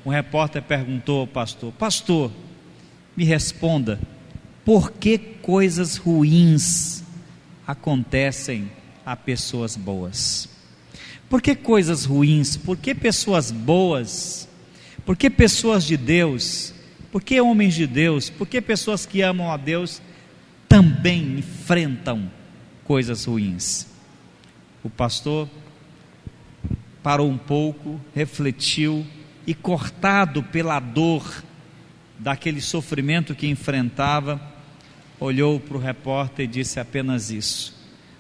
um repórter perguntou ao pastor: pastor, me responda, por que coisas ruins acontecem a pessoas boas? Por que coisas ruins? Por que pessoas boas? Por que pessoas de Deus? Por que homens de Deus? Por que pessoas que amam a Deus também enfrentam coisas ruins? O pastor parou um pouco, refletiu e, cortado pela dor daquele sofrimento que enfrentava, olhou para o repórter e disse apenas isso: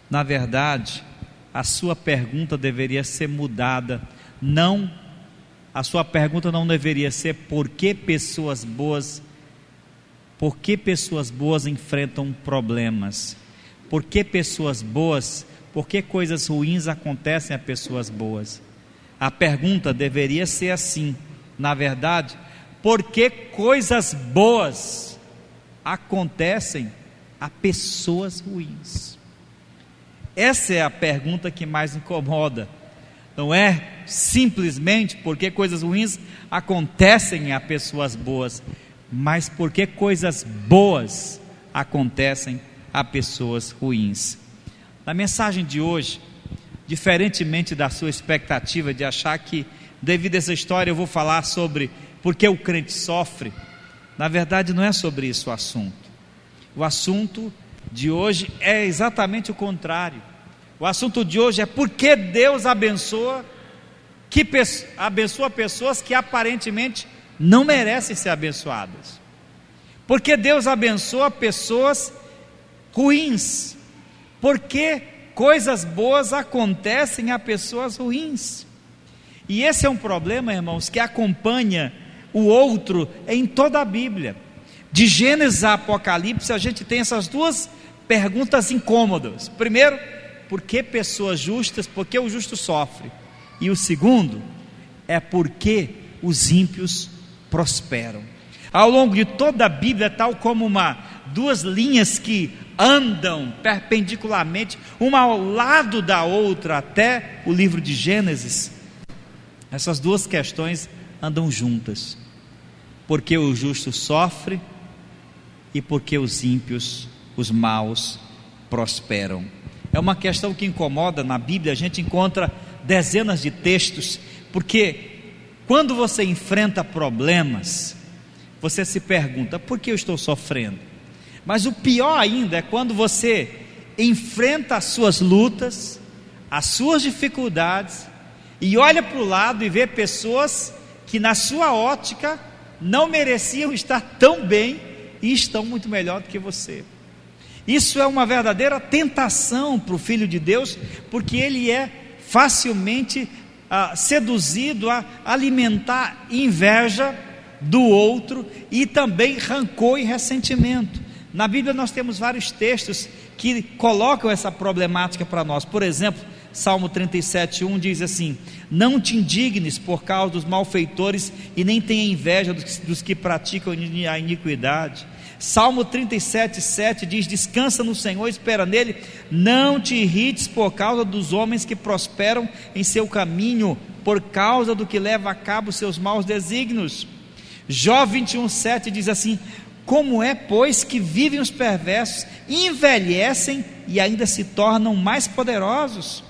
na verdade, a sua pergunta deveria ser mudada. Não, a sua pergunta não deveria ser por que pessoas boas enfrentam problemas, por que pessoas boas, por que coisas ruins acontecem a pessoas boas. A pergunta deveria ser assim: na verdade, por que coisas boas acontecem a pessoas ruins? Essa é a pergunta que mais incomoda. Não é simplesmente porque coisas ruins acontecem a pessoas boas, mas porque coisas boas acontecem a pessoas ruins. Na mensagem de hoje, diferentemente da sua expectativa de achar que, devido a essa história, eu vou falar sobre por que o crente sofre, na verdade não é sobre isso o assunto. O assunto de hoje é exatamente o contrário. O assunto de hoje é por que Deus abençoa pessoas que aparentemente não merecem ser abençoadas. Por que Deus abençoa pessoas ruins? Por que coisas boas acontecem a pessoas ruins? E esse é um problema, irmãos, que acompanha o outro em toda a Bíblia. De Gênesis a Apocalipse, a gente tem essas duas perguntas incômodas. Primeiro, por que pessoas justas? Por que o justo sofre? E o segundo é por que os ímpios prosperam. Ao longo de toda a Bíblia, tal como duas linhas que andam perpendicularmente, uma ao lado da outra, até o livro de Gênesis, essas duas questões andam juntas. Por que o justo sofre e por que os ímpios, os maus, prosperam. É uma questão que incomoda. Na Bíblia a gente encontra dezenas de textos, porque quando você enfrenta problemas, você se pergunta: por que eu estou sofrendo? Mas o pior ainda é quando você enfrenta as suas lutas, as suas dificuldades, e olha para o lado e vê pessoas que na sua ótica não mereciam estar tão bem e estão muito melhor do que você. Isso é uma verdadeira tentação para o Filho de Deus, porque ele é facilmente seduzido a alimentar inveja do outro e também rancor e ressentimento. Na Bíblia nós temos vários textos que colocam essa problemática para nós. Por exemplo, Salmo 37:1 diz assim: não te indignes por causa dos malfeitores e nem tenha inveja dos que praticam a iniquidade. Salmo 37:7 diz: descansa no Senhor, espera nele, não te irrites por causa dos homens que prosperam em seu caminho, por causa do que leva a cabo seus maus desígnios. Jó 21:7 diz assim: como é, pois, que vivem os perversos, envelhecem e ainda se tornam mais poderosos?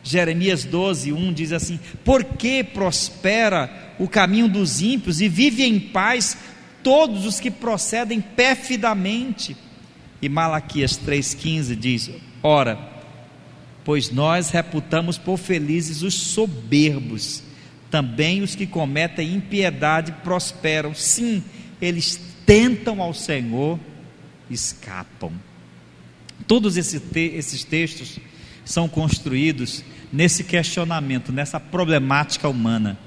Jeremias 12:1 diz assim: por que prospera o caminho dos ímpios e vive em paz todos os que procedem perfidamente? E Malaquias 3:15 diz: ora, pois nós reputamos por felizes os soberbos, também os que cometem impiedade prosperam. Sim, eles tentam ao Senhor, escapam. Todos esses textos são construídos nesse questionamento, nessa problemática humana: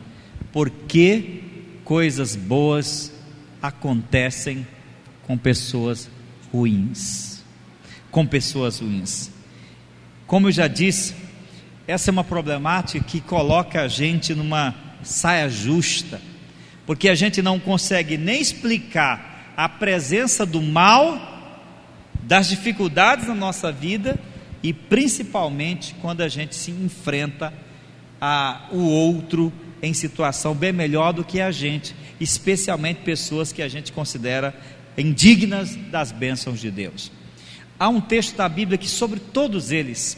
por que coisas boas acontecem com pessoas ruins? Com pessoas ruins. Como eu já disse, essa é uma problemática que coloca a gente numa saia justa, porque a gente não consegue nem explicar a presença do mal, das dificuldades na nossa vida, e principalmente quando a gente se enfrenta o outro em situação bem melhor do que a gente, especialmente pessoas que a gente considera indignas das bênçãos de Deus. Há um texto da Bíblia que sobre todos eles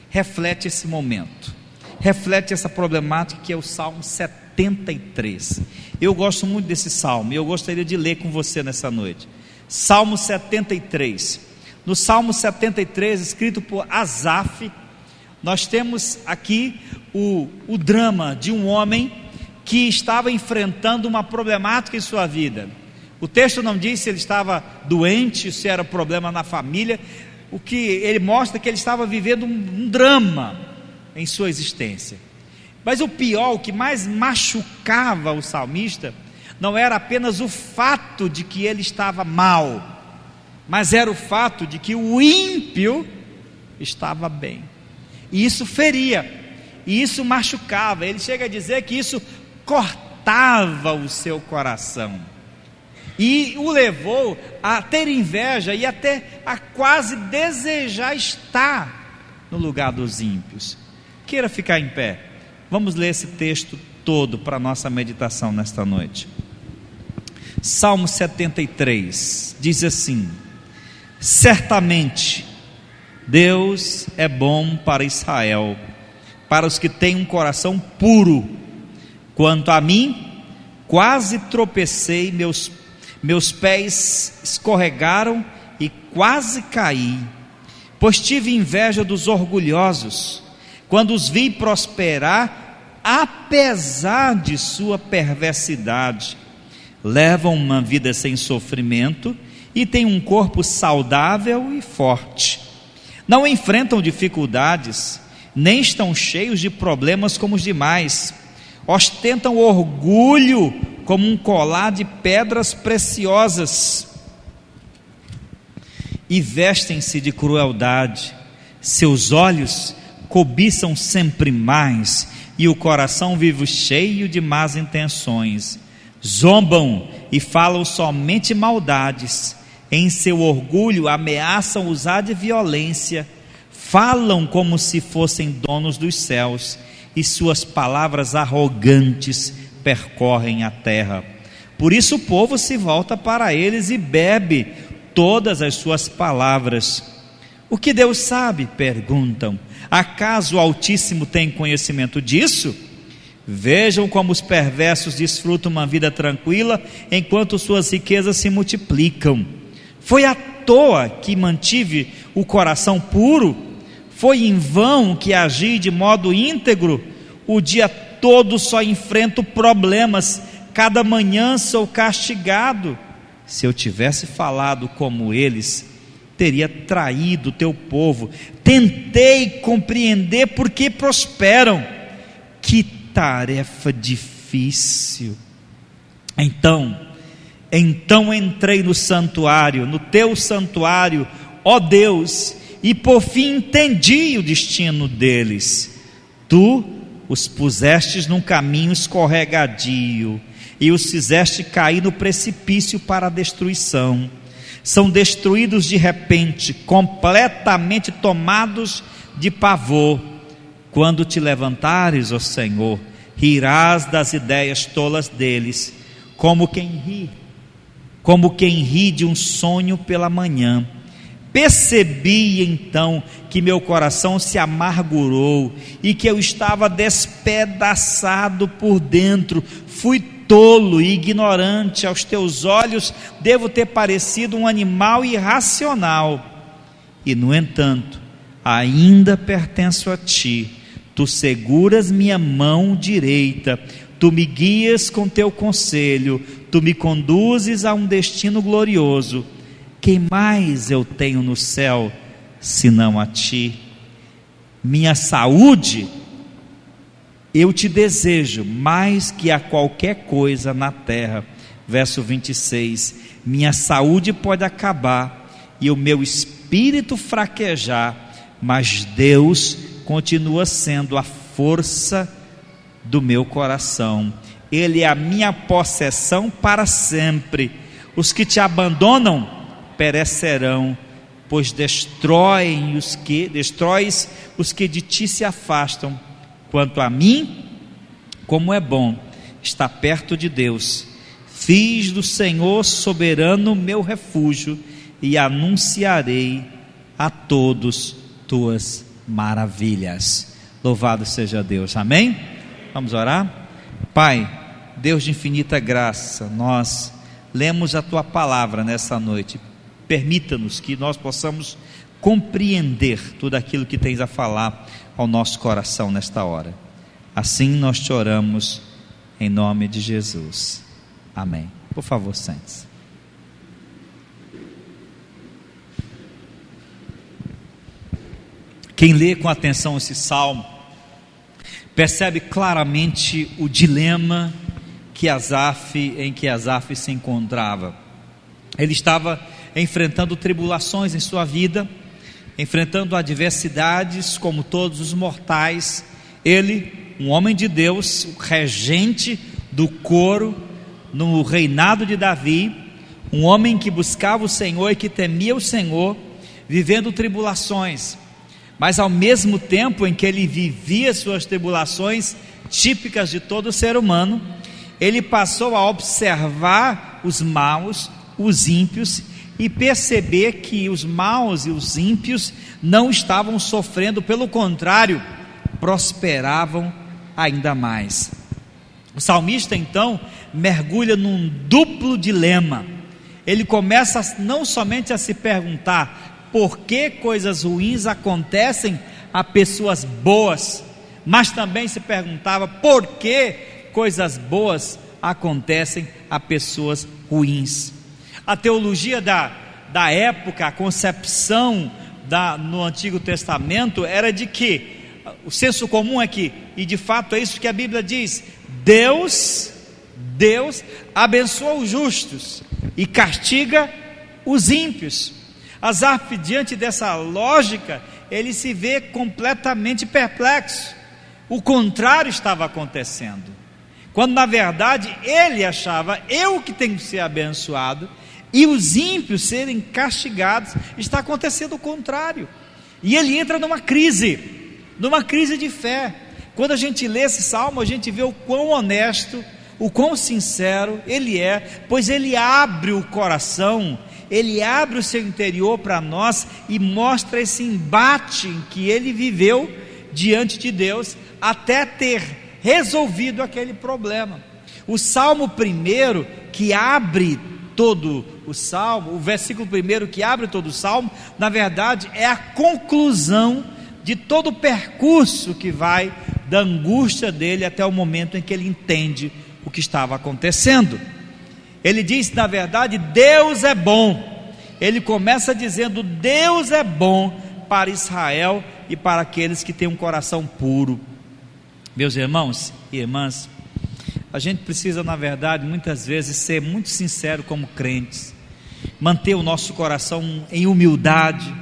reflete esse momento, reflete essa problemática, que é o Salmo 73. Eu gosto muito desse salmo e eu gostaria de ler com você nessa noite. Salmo 73. No Salmo 73, escrito por Asaf, nós temos aqui o drama de um homem que estava enfrentando uma problemática em sua vida. O texto não diz se ele estava doente, se era problema na família. O que ele mostra é que ele estava vivendo um drama em sua existência. Mas o pior, o que mais machucava o salmista, não era apenas o fato de que ele estava mal, mas era o fato de que o ímpio estava bem. E isso feria, e isso machucava. Ele chega a dizer que isso cortava o seu coração, e o levou a ter inveja e até a quase desejar estar no lugar dos ímpios. Queira ficar em pé, vamos ler esse texto todo para a nossa meditação nesta noite. Salmo 73 diz assim: certamente Deus é bom para Israel, para os que têm um coração puro. Quanto a mim, quase tropecei, meus pés escorregaram e quase caí, pois tive inveja dos orgulhosos, quando os vi prosperar, apesar de sua perversidade. Levam uma vida sem sofrimento e têm um corpo saudável e forte. Não enfrentam dificuldades, nem estão cheios de problemas como os demais. Ostentam orgulho como um colar de pedras preciosas e vestem-se de crueldade. Seus olhos cobiçam sempre mais e o coração vive cheio de más intenções. Zombam e falam somente maldades. Em seu orgulho ameaçam usar de violência. Falam como se fossem donos dos céus, e suas palavras arrogantes percorrem a terra. Por isso o povo se volta para eles e bebe todas as suas palavras. O que Deus sabe? Perguntam. Acaso o Altíssimo tem conhecimento disso? Vejam como os perversos desfrutam uma vida tranquila, enquanto suas riquezas se multiplicam. Foi à toa que mantive o coração puro? Foi em vão que agi de modo íntegro? O dia todo só enfrento problemas, cada manhã sou castigado. Se eu tivesse falado como eles, teria traído o teu povo. Tentei compreender por que prosperam. Que tarefa difícil. Então entrei no santuário, no teu santuário, ó Deus, e por fim entendi o destino deles. Tu os pusestes num caminho escorregadio e os fizeste cair no precipício para a destruição. São destruídos de repente, completamente tomados de pavor. Quando te levantares, ó Senhor, rirás das ideias tolas deles, como quem ri de um sonho pela manhã. Percebi então que meu coração se amargurou e que eu estava despedaçado por dentro. Fui tolo e ignorante, aos teus olhos devo ter parecido um animal irracional. E no entanto, ainda pertenço a ti. Tu seguras minha mão direita, tu me guias com teu conselho, tu me conduzes a um destino glorioso. Quem mais eu tenho no céu, senão a ti? Minha saúde, eu te desejo mais que a qualquer coisa na terra. Verso 26, minha saúde pode acabar e o meu espírito fraquejar, mas Deus continua sendo a força do meu coração. Ele é a minha possessão para sempre. Os que te abandonam perecerão, pois destróis os que de ti se afastam. Quanto a mim, Como é bom estar perto de Deus. Fiz do Senhor soberano meu refúgio e anunciarei a todos tuas maravilhas. Louvado seja Deus, amém? Vamos orar? Pai, Deus de infinita graça, nós lemos a tua palavra nessa noite. Permita-nos que nós possamos compreender tudo aquilo que tens a falar ao nosso coração nesta hora. Assim nós te oramos em nome de Jesus, amém. Por favor, sente-se. Quem lê com atenção esse salmo percebe claramente o dilema em que Asaf se encontrava. Ele estava enfrentando tribulações em sua vida, enfrentando adversidades como todos os mortais. Ele, um homem de Deus, o regente do coro no reinado de Davi, um homem que buscava o Senhor e que temia o Senhor, vivendo tribulações. Mas ao mesmo tempo em que ele vivia suas tribulações típicas de todo ser humano, ele passou a observar os maus, os ímpios, e perceber que os maus e os ímpios não estavam sofrendo, pelo contrário, prosperavam ainda mais. O salmista então mergulha num duplo dilema. Ele começa não somente a se perguntar por que coisas ruins acontecem a pessoas boas, mas também se perguntava por que coisas boas acontecem a pessoas ruins. A teologia da época, a concepção no Antigo Testamento era de que, o senso comum é que, e de fato é isso que a Bíblia diz, Deus abençoa os justos e castiga os ímpios. Asaf, diante dessa lógica, ele se vê completamente perplexo. O contrário estava acontecendo, quando na verdade ele achava, eu que tenho que ser abençoado e os ímpios serem castigados. Está acontecendo o contrário, e ele entra numa crise de fé. Quando a gente lê esse salmo, a gente vê o quão honesto, o quão sincero ele é, pois ele abre o coração, ele abre o seu interior para nós e mostra esse embate em que ele viveu diante de Deus até ter resolvido aquele problema. O salmo primeiro que abre todo o salmo, o versículo primeiro que abre todo o salmo, na verdade é a conclusão de todo o percurso que vai da angústia dele até o momento em que ele entende o que estava acontecendo. Ele diz, na verdade, Deus é bom. Ele começa dizendo, Deus é bom para Israel e para aqueles que têm um coração puro. Meus irmãos e irmãs, a gente precisa, na verdade, muitas vezes ser muito sincero como crentes, manter o nosso coração em humildade,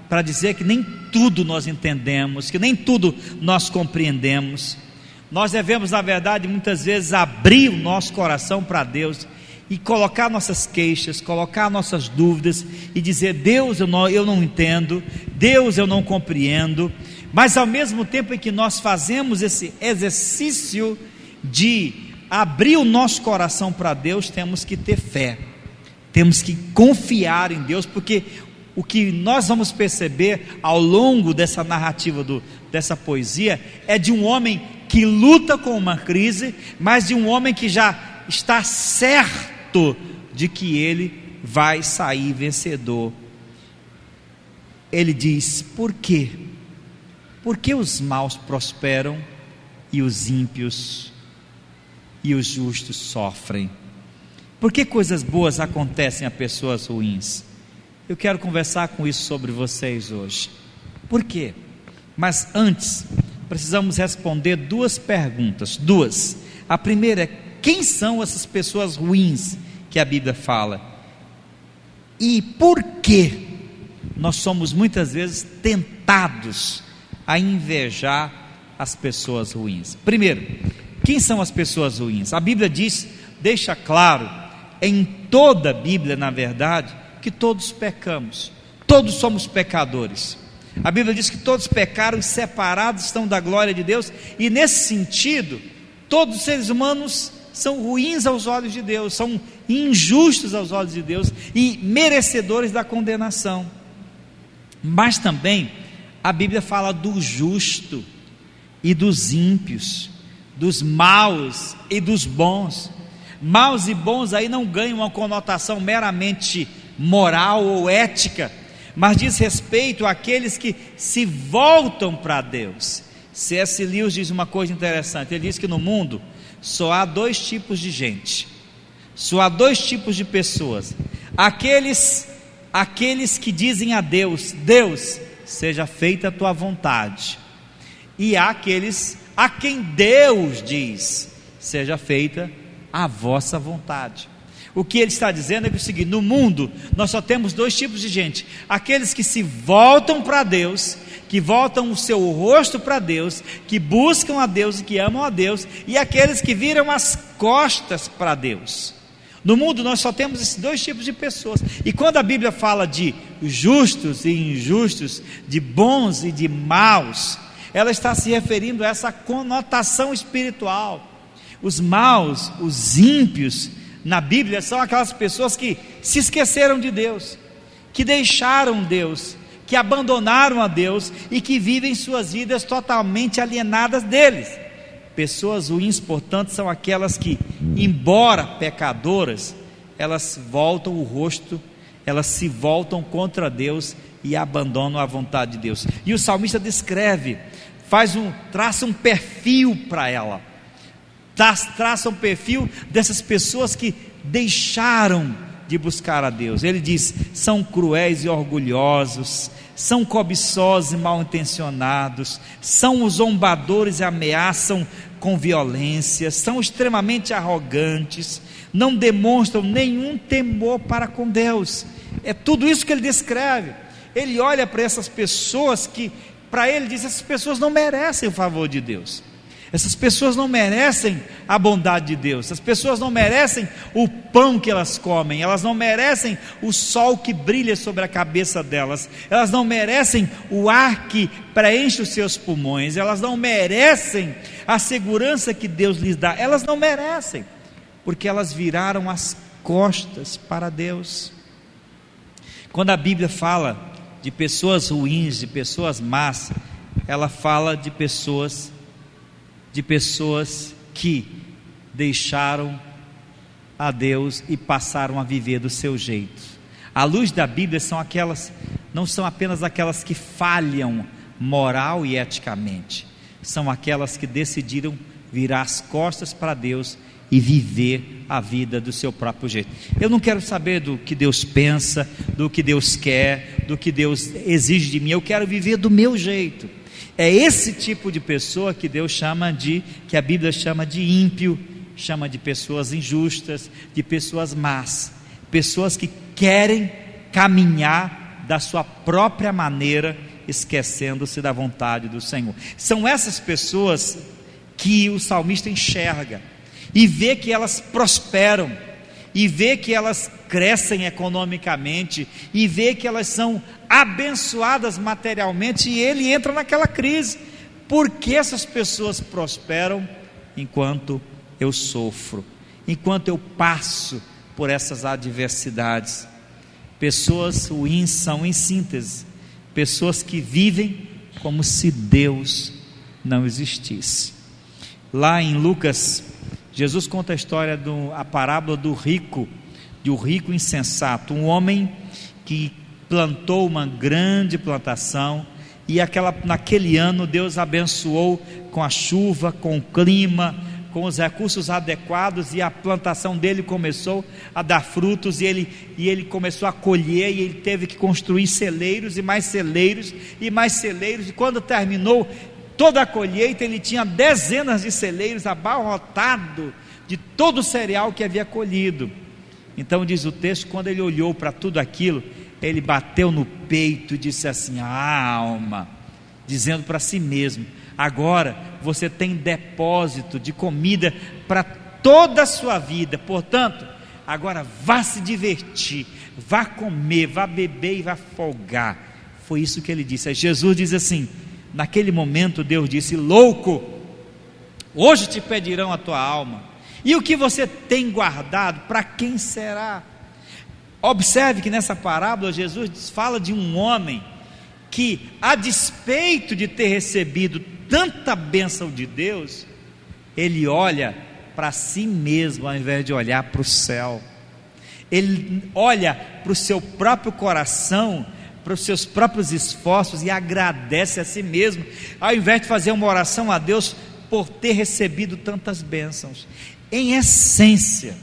para dizer que nem tudo nós entendemos, que nem tudo nós compreendemos. Nós devemos, na verdade, muitas vezes abrir o nosso coração para Deus e colocar nossas queixas, colocar nossas dúvidas e dizer, Deus, eu não entendo, Deus, eu não compreendo. Mas ao mesmo tempo em que nós fazemos esse exercício de abrir o nosso coração para Deus, temos que ter fé, temos que confiar em Deus, porque o que nós vamos perceber ao longo dessa narrativa dessa poesia é de um homem que luta com uma crise, mas de um homem que já está certo de que ele vai sair vencedor. Ele diz, por quê? Por que os maus prosperam e os ímpios e os justos sofrem? Por que coisas boas acontecem a pessoas ruins? Eu quero conversar com isso sobre vocês hoje. Por quê? Mas antes, precisamos responder duas perguntas. A primeira é, quem são essas pessoas ruins que a Bíblia fala? E por que nós somos muitas vezes tentados a invejar as pessoas ruins? Primeiro, quem são as pessoas ruins? A Bíblia deixa claro, em toda a Bíblia, na verdade, que todos pecamos, todos somos pecadores. A Bíblia diz que todos pecaram e separados estão da glória de Deus, e nesse sentido, Todos os seres humanos são ruins aos olhos de Deus, são injustos aos olhos de Deus e merecedores da condenação. Mas também a Bíblia fala do justo e dos ímpios, dos maus e dos bons. Maus e bons aí não ganham uma conotação meramente moral ou ética, mas diz respeito àqueles que se voltam para Deus. C.S. Lewis diz uma coisa interessante, ele diz que no mundo só há dois tipos de gente, só há dois tipos de pessoas: aqueles que dizem a Deus: Deus, seja feita a tua vontade, e há aqueles a quem Deus diz: seja feita a vossa vontade. O que ele está dizendo é que o seguinte: no mundo nós só temos dois tipos de gente: aqueles que se voltam para Deus, que voltam o seu rosto para Deus, que buscam a Deus e que amam a Deus, e aqueles que viram as costas para Deus. No mundo nós só temos esses dois tipos de pessoas. E quando a Bíblia fala de justos e injustos, de bons e de maus, ela está se referindo a essa conotação espiritual. Os maus, os ímpios, na Bíblia são aquelas pessoas que se esqueceram de Deus, que deixaram Deus, que abandonaram a Deus e que vivem suas vidas totalmente alienadas deles. Pessoas ruins, portanto, são aquelas que, embora pecadoras, elas voltam o rosto, elas se voltam contra Deus e abandonam a vontade de Deus. E o salmista descreve, traça um perfil para ela, traça um perfil dessas pessoas que deixaram de buscar a Deus. Ele diz: são cruéis e orgulhosos, são cobiçosos e mal intencionados, são os zombadores e ameaçam com violência, são extremamente arrogantes, não demonstram nenhum temor para com Deus. É tudo isso que ele descreve. Ele olha para essas pessoas que, para ele, diz: essas pessoas não merecem o favor de Deus, essas pessoas não merecem a bondade de Deus, essas pessoas não merecem o pão que elas comem, elas não merecem o sol que brilha sobre a cabeça delas, elas não merecem o ar que preenche os seus pulmões, elas não merecem a segurança que Deus lhes dá, elas não merecem, porque elas viraram as costas para Deus. Quando a Bíblia fala de pessoas ruins, de pessoas más, ela fala de pessoas que deixaram a Deus e passaram a viver do seu jeito. À luz da Bíblia não são apenas aquelas que falham moral e eticamente, são aquelas que decidiram virar as costas para Deus e viver a vida do seu próprio jeito. Eu não quero saber do que Deus pensa, do que Deus quer, do que Deus exige de mim, eu quero viver do meu jeito. É esse tipo de pessoa que que a Bíblia chama de ímpio, chama de pessoas injustas, de pessoas más, pessoas que querem caminhar da sua própria maneira, esquecendo-se da vontade do Senhor. São essas pessoas que o salmista enxerga e vê que elas prosperam, e vê que elas crescem economicamente, e vê que elas são abençoadas materialmente, e ele entra naquela crise: por que essas pessoas prosperam enquanto eu sofro, enquanto eu passo por essas adversidades? Pessoas ruins são, em síntese, pessoas que vivem como se Deus não existisse. Lá em Lucas, Jesus conta a parábola do rico insensato, um homem que plantou uma grande plantação, e naquele ano Deus abençoou com a chuva, com o clima, com os recursos adequados, e a plantação dele começou a dar frutos, e ele começou a colher, e ele teve que construir celeiros, e mais celeiros, e mais celeiros, e quando terminou toda a colheita, ele tinha dezenas de celeiros abarrotados de todo o cereal que havia colhido. Então diz o texto, quando ele olhou para tudo aquilo, ele bateu no peito e disse assim: alma, dizendo para si mesmo: agora você tem depósito de comida para toda a sua vida, portanto, agora vá se divertir, vá comer, vá beber e vá folgar. Foi isso que ele disse. Aí Jesus diz assim: naquele momento Deus disse: louco, Hoje te pedirão a tua alma. E o que você tem guardado, para quem será? Observe que nessa parábola Jesus fala de um homem que, a despeito de ter recebido tanta bênção de Deus, ele olha para si mesmo ao invés de olhar para o céu. Ele olha para o seu próprio coração, para os seus próprios esforços e agradece a si mesmo, ao invés de fazer uma oração a Deus por ter recebido tantas bênçãos. Em essência,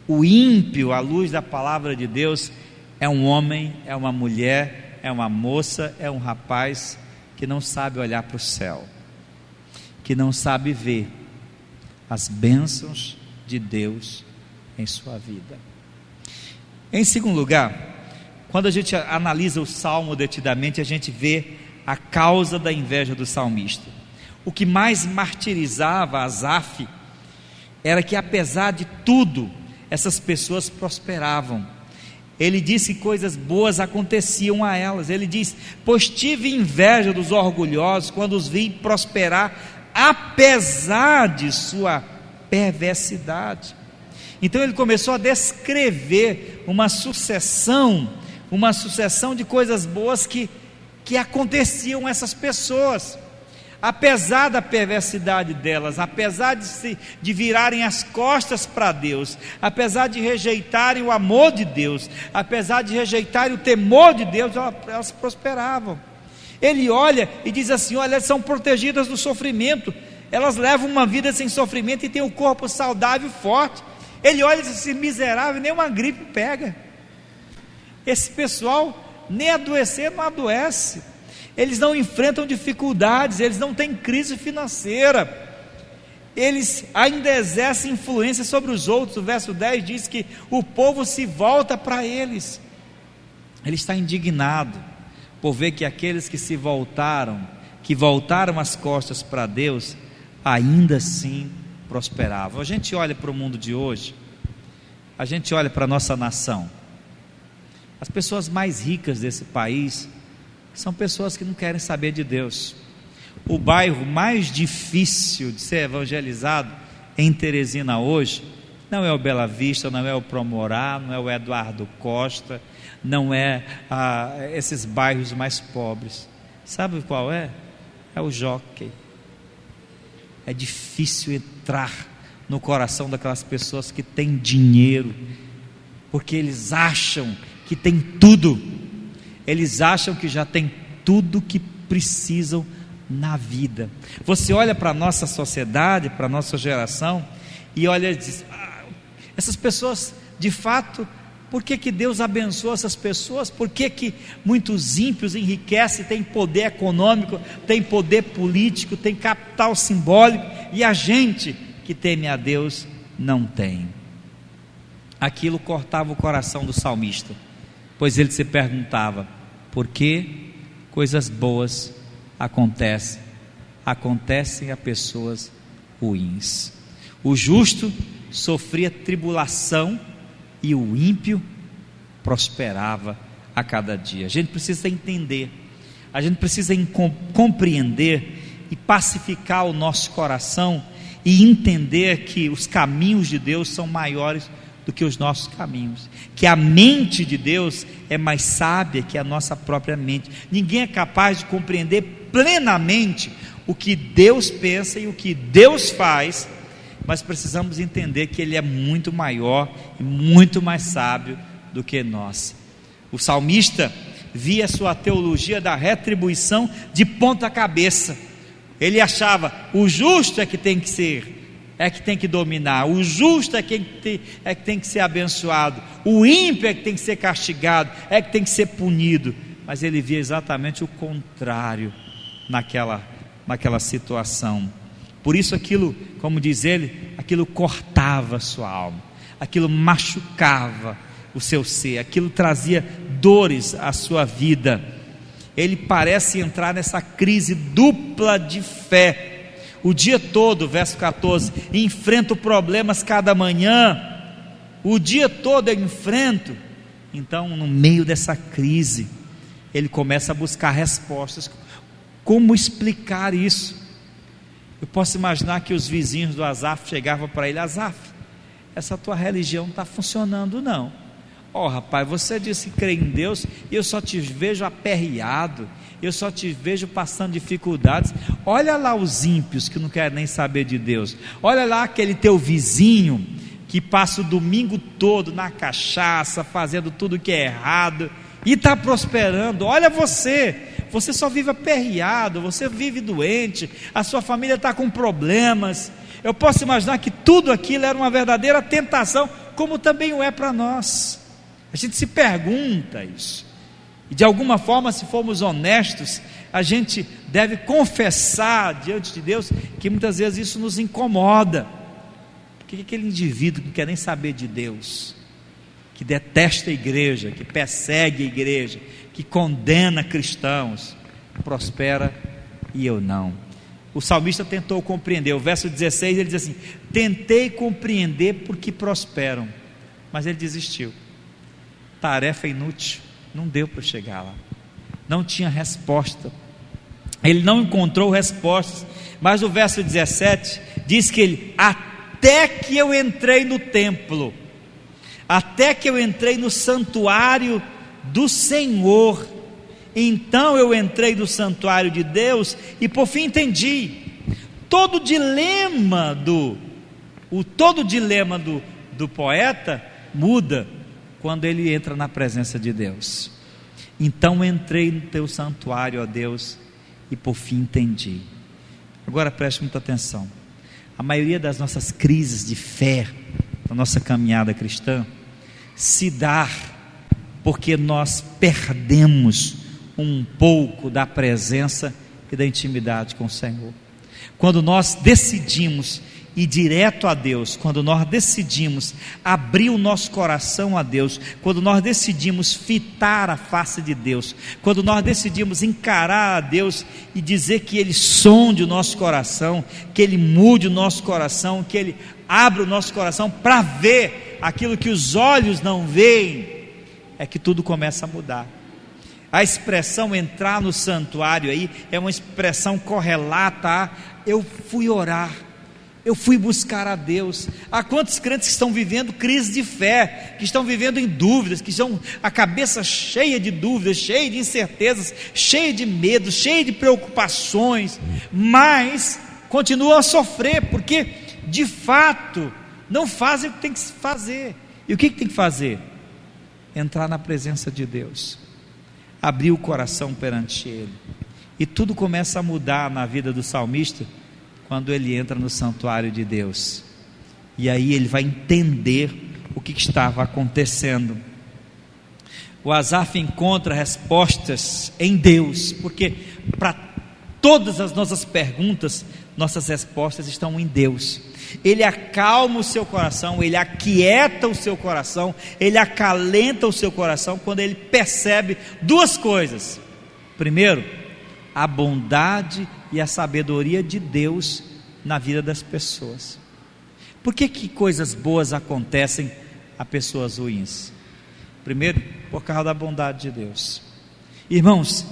o ímpio, à luz da palavra de Deus, é um homem, é uma mulher, é uma moça, é um rapaz que não sabe olhar para o céu, que não sabe ver as bênçãos de Deus em sua vida. Em segundo lugar, quando a gente analisa o Salmo detidamente, a gente vê a causa da inveja do salmista. O que mais martirizava Asaf era que, apesar de tudo, essas pessoas prosperavam. Ele disse que coisas boas aconteciam a elas. Ele diz: pois tive inveja dos orgulhosos quando os vi prosperar, apesar de sua perversidade. Então ele começou a descrever uma sucessão de coisas boas que aconteciam a essas pessoas, apesar da perversidade delas, apesar de virarem as costas para Deus, apesar de rejeitarem o amor de Deus, apesar de rejeitarem o temor de Deus, elas prosperavam. Ele olha e diz assim: olha, elas são protegidas do sofrimento, elas levam uma vida sem sofrimento e têm um corpo saudável e forte. Ele olha e diz assim: miserável, nem uma gripe pega. Esse pessoal nem adoecer não adoece, eles não enfrentam dificuldades, eles não têm crise financeira, eles ainda exercem influência sobre os outros. O verso 10 diz que o povo se volta para eles. Ele está indignado por ver que aqueles que se voltaram, que voltaram as costas para Deus, ainda assim prosperavam. A gente olha para o mundo de hoje, a gente olha para a nossa nação, as pessoas mais ricas desse país são pessoas que não querem saber de Deus. O bairro mais difícil de ser evangelizado em Teresina hoje não é o Bela Vista, não é o Promorá, não é o Eduardo Costa, não é esses bairros mais pobres. Sabe qual é? É o Jockey. É difícil entrar no coração daquelas pessoas que têm dinheiro, porque eles acham que tem tudo, eles acham que já tem tudo que precisam na vida. Você olha para a nossa sociedade, para a nossa geração, e olha e diz: essas pessoas, de fato, por que Deus abençoa essas pessoas? Por que muitos ímpios enriquecem, têm poder econômico, têm poder político, têm capital simbólico, e a gente que teme a Deus não tem? Aquilo cortava o coração do salmista, pois ele se perguntava: por que coisas boas acontecem a pessoas ruins? O justo sofria tribulação e o ímpio prosperava a cada dia. A gente precisa entender, a gente precisa compreender e pacificar o nosso coração e entender que os caminhos de Deus são maiores do que os nossos caminhos, que a mente de Deus é mais sábia que a nossa própria mente. Ninguém é capaz de compreender plenamente o que Deus pensa e o que Deus faz, mas precisamos entender que Ele é muito maior e muito mais sábio do que nós. O salmista via sua teologia da retribuição de ponta cabeça. Ele achava: o justo é que tem que ser, é que tem que dominar, o justo é que tem que ser abençoado, o ímpio é que tem que ser castigado, é que tem que ser punido. Mas ele via exatamente o contrário naquela situação. Por isso aquilo, como diz ele, aquilo cortava a sua alma, aquilo machucava o seu ser, aquilo trazia dores à sua vida. Ele parece entrar nessa crise dupla de fé. O dia todo, verso 14, enfrento problemas cada manhã, o dia todo eu enfrento. Então, no meio dessa crise, ele começa a buscar respostas. Como explicar isso? Eu posso imaginar que os vizinhos do Asaf chegavam para ele: Asaf, essa tua religião não está funcionando não. Rapaz, você disse que crê em Deus e eu só te vejo aperreado, eu só te vejo passando dificuldades. Olha lá os ímpios que não querem nem saber de Deus. Olha lá aquele teu vizinho que passa o domingo todo na cachaça, fazendo tudo que é errado e está prosperando. Olha você só vive aperreado, você vive doente, a sua família está com problemas. Eu posso imaginar que tudo aquilo era uma verdadeira tentação, como também o é para nós. A gente se pergunta isso, e de alguma forma, se formos honestos, a gente deve confessar diante de Deus que muitas vezes isso nos incomoda. Porque aquele indivíduo que não quer nem saber de Deus, que detesta a igreja, que persegue a igreja, que condena cristãos, prospera e eu não. O salmista tentou compreender. O verso 16 ele diz assim: tentei compreender porque prosperam, mas ele desistiu. Tarefa inútil, não deu para chegar lá, não tinha resposta, ele não encontrou respostas. Mas o verso 17 diz que ele: até que eu entrei no templo, até que eu entrei no santuário do Senhor, então eu entrei no santuário de Deus e por fim entendi. Todo o dilema do poeta muda quando ele entra na presença de Deus. Então entrei no teu santuário, ó Deus, e por fim entendi. Agora preste muita atenção. A maioria das nossas crises de fé, da nossa caminhada cristã, se dá porque nós perdemos um pouco da presença e da intimidade com o Senhor. Quando nós decidimos ir direto a Deus, quando nós decidimos abrir o nosso coração a Deus, quando nós decidimos fitar a face de Deus, quando nós decidimos encarar a Deus e dizer que Ele sonde o nosso coração, que Ele mude o nosso coração, que Ele abra o nosso coração para ver aquilo que os olhos não veem, é que tudo começa a mudar. A expressão entrar no santuário aí é uma expressão correlata a: eu fui orar, eu fui buscar a Deus. Há quantos crentes que estão vivendo crise de fé, que estão vivendo em dúvidas, que estão a cabeça cheia de dúvidas, cheia de incertezas, cheia de medos, cheia de preocupações, mas continuam a sofrer, porque de fato não fazem o que tem que fazer. E o que tem que fazer? Entrar na presença de Deus, abrir o coração perante Ele, e tudo começa a mudar na vida do salmista quando ele entra no santuário de Deus, e aí ele vai entender o que estava acontecendo. O Asaf encontra respostas em Deus, porque para todas as nossas perguntas, nossas respostas estão em Deus. Ele acalma o seu coração, Ele aquieta o seu coração, Ele acalenta o seu coração quando ele percebe duas coisas. Primeiro, a bondade e a sabedoria de Deus na vida das pessoas. Por que coisas boas acontecem a pessoas ruins? Primeiro, por causa da bondade de Deus. Irmãos,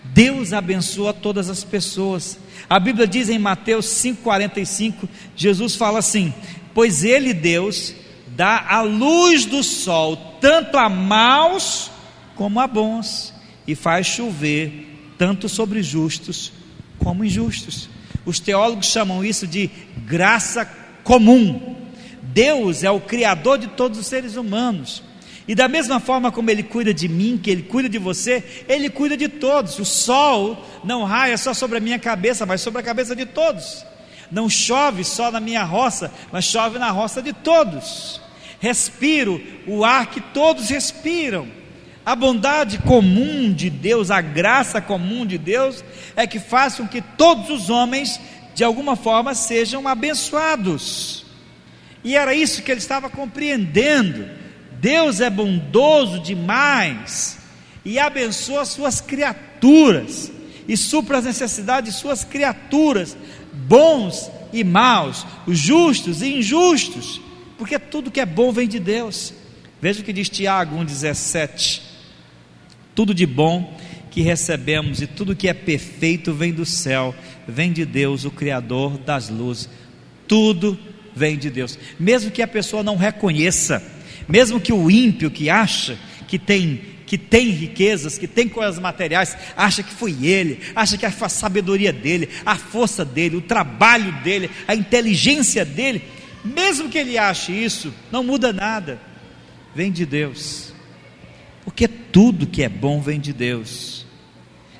Deus abençoa todas as pessoas. A Bíblia diz em Mateus 5,45, Jesus fala assim: pois Ele, Deus, dá a luz do sol tanto a maus como a bons, e faz chover tanto sobre justos como injustos. Os teólogos chamam isso de graça comum. Deus é o Criador de todos os seres humanos, e da mesma forma como Ele cuida de mim, que Ele cuida de você, Ele cuida de todos. O sol não raia só sobre a minha cabeça, mas sobre a cabeça de todos. Não chove só na minha roça, mas chove na roça de todos. Respiro o ar que todos respiram. A bondade comum de Deus, a graça comum de Deus, é que faz com que todos os homens, de alguma forma, sejam abençoados. E era isso que ele estava compreendendo. Deus é bondoso demais e abençoa as suas criaturas, e supra as necessidades de suas criaturas, bons e maus, os justos e injustos, porque tudo que é bom vem de Deus. Veja o que diz Tiago 1,17: tudo de bom que recebemos e tudo que é perfeito vem do céu, vem de Deus, o Criador das luzes. Tudo vem de Deus. Mesmo que a pessoa não reconheça, mesmo que o ímpio que acha que tem riquezas, que tem coisas materiais, acha que foi ele, acha que a sabedoria dele, a força dele, o trabalho dele, a inteligência dele, mesmo que ele ache isso, não muda nada, vem de Deus, porque tudo que é bom vem de Deus.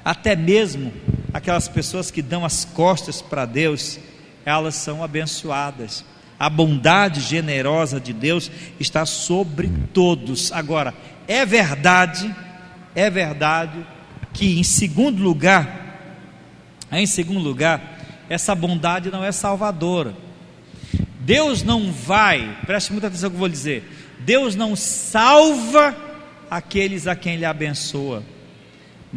Até mesmo aquelas pessoas que dão as costas para Deus, elas são abençoadas. A bondade generosa de Deus está sobre todos. Agora, é verdade que em segundo lugar, essa bondade não é salvadora. Deus não vai, preste muita atenção no que eu vou dizer, Deus não salva aqueles a quem Ele abençoa,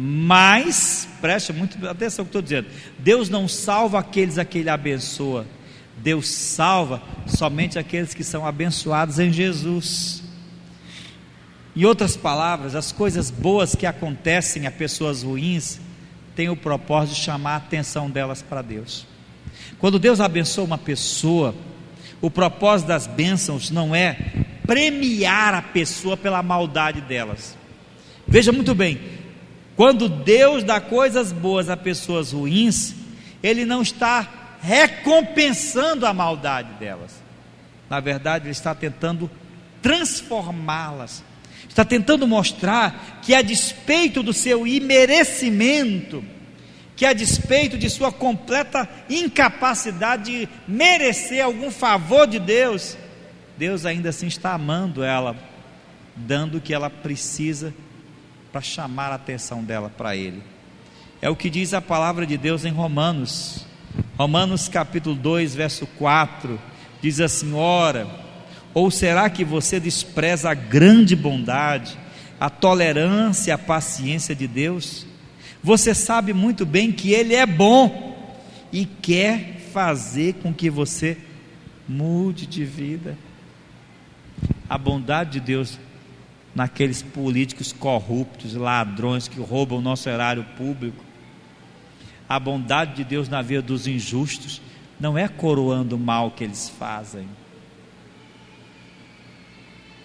mas, preste muita atenção no que eu estou dizendo, Deus não salva aqueles a quem Ele abençoa, Deus salva somente aqueles que são abençoados em Jesus. Em outras palavras, as coisas boas que acontecem a pessoas ruins têm o propósito de chamar a atenção delas para Deus. Quando Deus abençoa uma pessoa, o propósito das bênçãos não é premiar a pessoa pela maldade delas. Veja muito bem, quando Deus dá coisas boas a pessoas ruins, Ele não está recompensando a maldade delas. Na verdade, Ele está tentando transformá-las, está tentando mostrar que, a despeito do seu imerecimento, que a despeito de sua completa incapacidade de merecer algum favor de Deus, Deus ainda assim está amando ela, dando o que ela precisa para chamar a atenção dela para Ele. É o que diz a palavra de Deus em Romanos capítulo 2, verso 4, diz assim: ora, ou será que você despreza a grande bondade, a tolerância, a paciência de Deus? Você sabe muito bem que Ele é bom e quer fazer com que você mude de vida. A bondade de Deus naqueles políticos corruptos, ladrões que roubam o nosso erário público, a bondade de Deus na vida dos injustos não é coroando o mal que eles fazem,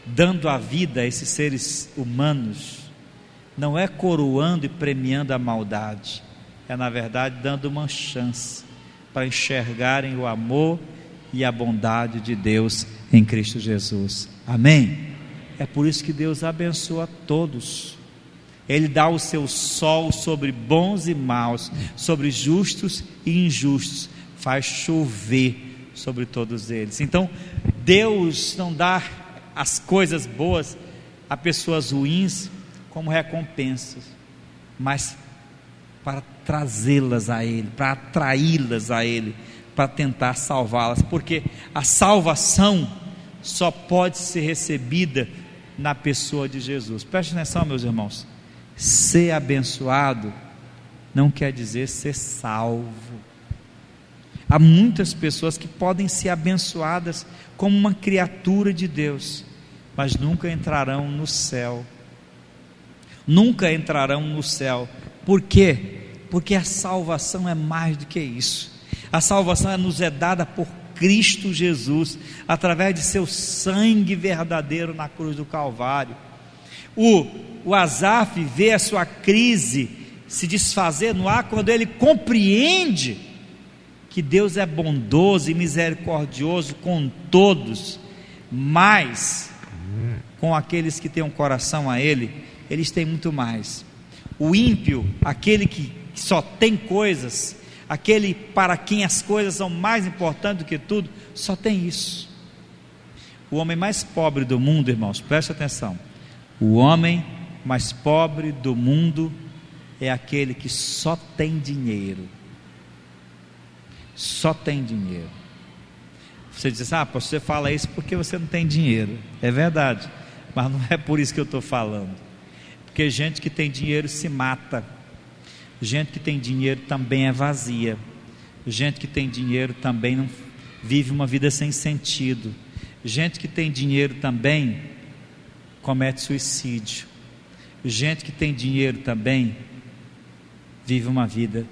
dando a vida a esses seres humanos, não é coroando e premiando a maldade, é na verdade dando uma chance para enxergarem o amor e a bondade de Deus em Cristo Jesus. Amém? É por isso que Deus abençoa todos. Ele dá o seu sol sobre bons e maus, sobre justos e injustos, faz chover sobre todos eles. Então Deus não dá as coisas boas a pessoas ruins como recompensas, mas para trazê-las a Ele, para atraí-las a Ele, para tentar salvá-las, porque a salvação só pode ser recebida na pessoa de Jesus. Preste atenção, meus irmãos, ser abençoado não quer dizer ser salvo. Há muitas pessoas que podem ser abençoadas como uma criatura de Deus, mas nunca entrarão no céu. Nunca entrarão no céu. Por quê? Porque a salvação é mais do que isso. A salvação nos é dada por Cristo Jesus, através de seu sangue verdadeiro na cruz do Calvário. O Asaf vê a sua crise se desfazer no ar quando ele compreende que Deus é bondoso e misericordioso com todos, mas com aqueles que têm um coração a Ele, eles têm muito mais. O ímpio, aquele que só tem coisas, aquele para quem as coisas são mais importantes do que tudo, só tem isso. O homem mais pobre do mundo, irmãos, preste atenção, o homem mais pobre do mundo é aquele que só tem dinheiro. Só tem dinheiro. Você diz assim: você fala isso porque você não tem dinheiro. É verdade, mas não é por isso que eu estou falando. Porque gente que tem dinheiro se mata, gente que tem dinheiro também é vazia, gente que tem dinheiro também não vive uma vida sem sentido, gente que tem dinheiro também comete suicídio, gente que tem dinheiro também vive uma vida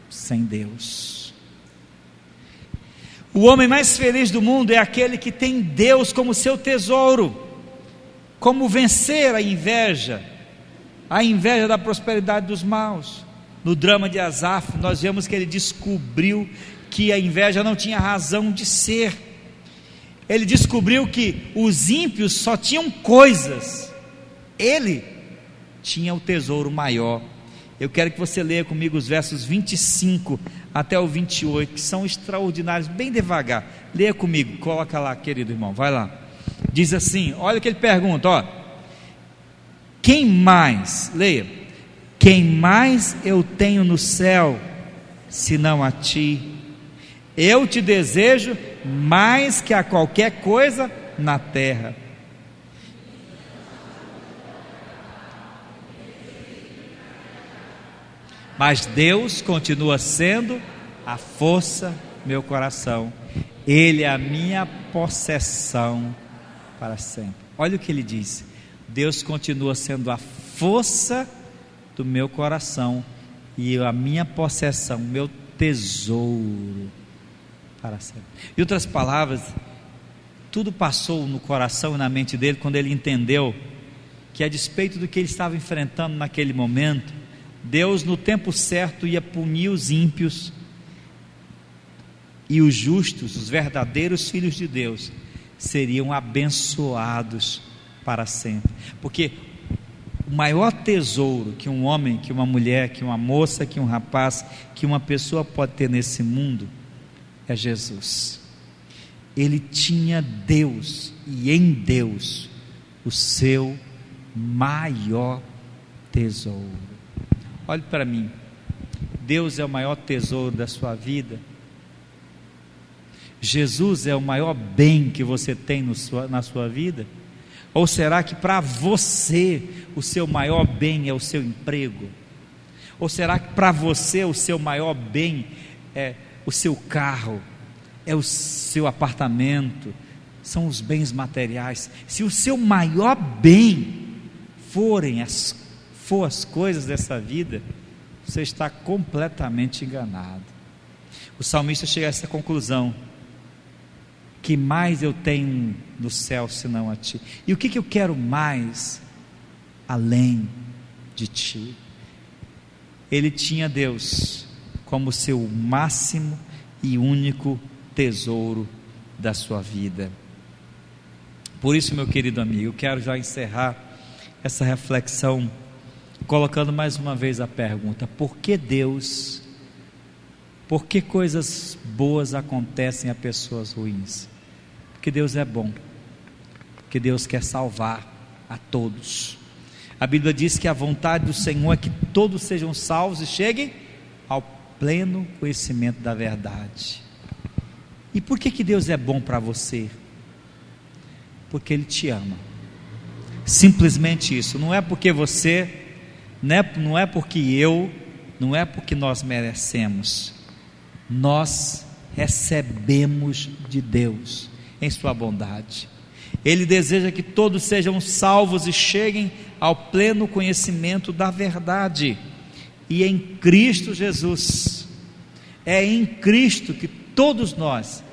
sem Deus. O homem mais feliz do mundo é aquele que tem Deus como seu tesouro. Como vencer a inveja da prosperidade dos maus. No drama de Asaf, nós vemos que ele descobriu que a inveja não tinha razão de ser. Ele descobriu que os ímpios só tinham coisas, ele tinha o tesouro maior. Eu quero que você leia comigo os versos 25 até o 28, que são extraordinários, bem devagar. Leia comigo, coloca lá, querido irmão, vai lá. Diz assim, olha o que ele pergunta, ó. Quem mais, leia, quem mais eu tenho no céu, senão a ti? Eu te desejo mais que a qualquer coisa na terra. Mas Deus continua sendo a força do meu coração. Ele é a minha possessão para sempre. Olha o que ele diz. Deus continua sendo a força do meu coração e a minha possessão, meu tesouro para sempre. Em outras palavras, tudo passou no coração e na mente dele quando ele entendeu que, a despeito do que ele estava enfrentando naquele momento, Deus no tempo certo ia punir os ímpios, e os justos, os verdadeiros filhos de Deus, seriam abençoados para sempre. Porque o maior tesouro que um homem, que uma mulher, que uma moça, que um rapaz, que uma pessoa pode ter nesse mundo é Jesus. Ele tinha Deus, e em Deus o seu maior tesouro. Olhe para mim, Deus é o maior tesouro da sua vida? Jesus é o maior bem que você tem na sua vida? Ou será que para você o seu maior bem é o seu emprego? Ou será que para você o seu maior bem é o seu carro, é o seu apartamento, são os bens materiais? Se o seu maior bem for as coisas dessa vida, você está completamente enganado. O salmista chega a essa conclusão: que mais eu tenho no céu senão a ti? E o que eu quero mais além de ti? Ele tinha Deus como seu máximo e único tesouro da sua vida. Por isso, meu querido amigo, eu quero já encerrar essa reflexão colocando mais uma vez a pergunta: por que Deus? Por que coisas boas acontecem a pessoas ruins? Porque Deus é bom, porque Deus quer salvar a todos. A Bíblia diz que a vontade do Senhor é que todos sejam salvos e cheguem ao pleno conhecimento da verdade. E por que Deus é bom para você? Porque Ele te ama. Simplesmente isso. Não é porque você, não é porque eu, não é porque nós merecemos. Nós recebemos de Deus em sua bondade. Ele deseja que todos sejam salvos e cheguem ao pleno conhecimento da verdade. E em Cristo Jesus, é em Cristo que todos nós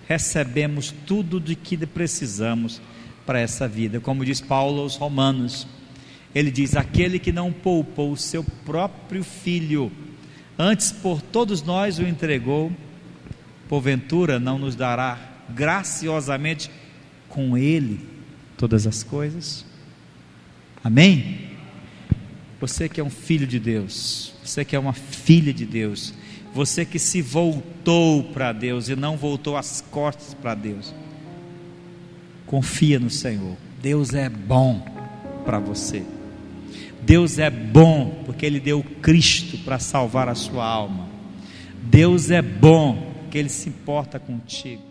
recebemos tudo de que precisamos para essa vida. Como diz Paulo aos Romanos, ele diz: aquele que não poupou o seu próprio filho, antes por todos nós o entregou, porventura não nos dará graciosamente com ele todas as coisas? Amém? Você que é um filho de Deus, você que é uma filha de Deus, você que se voltou para Deus e não voltou as costas para Deus, confia no Senhor. Deus é bom para você. Deus é bom porque Ele deu Cristo para salvar a sua alma. Deus é bom porque Ele se importa contigo.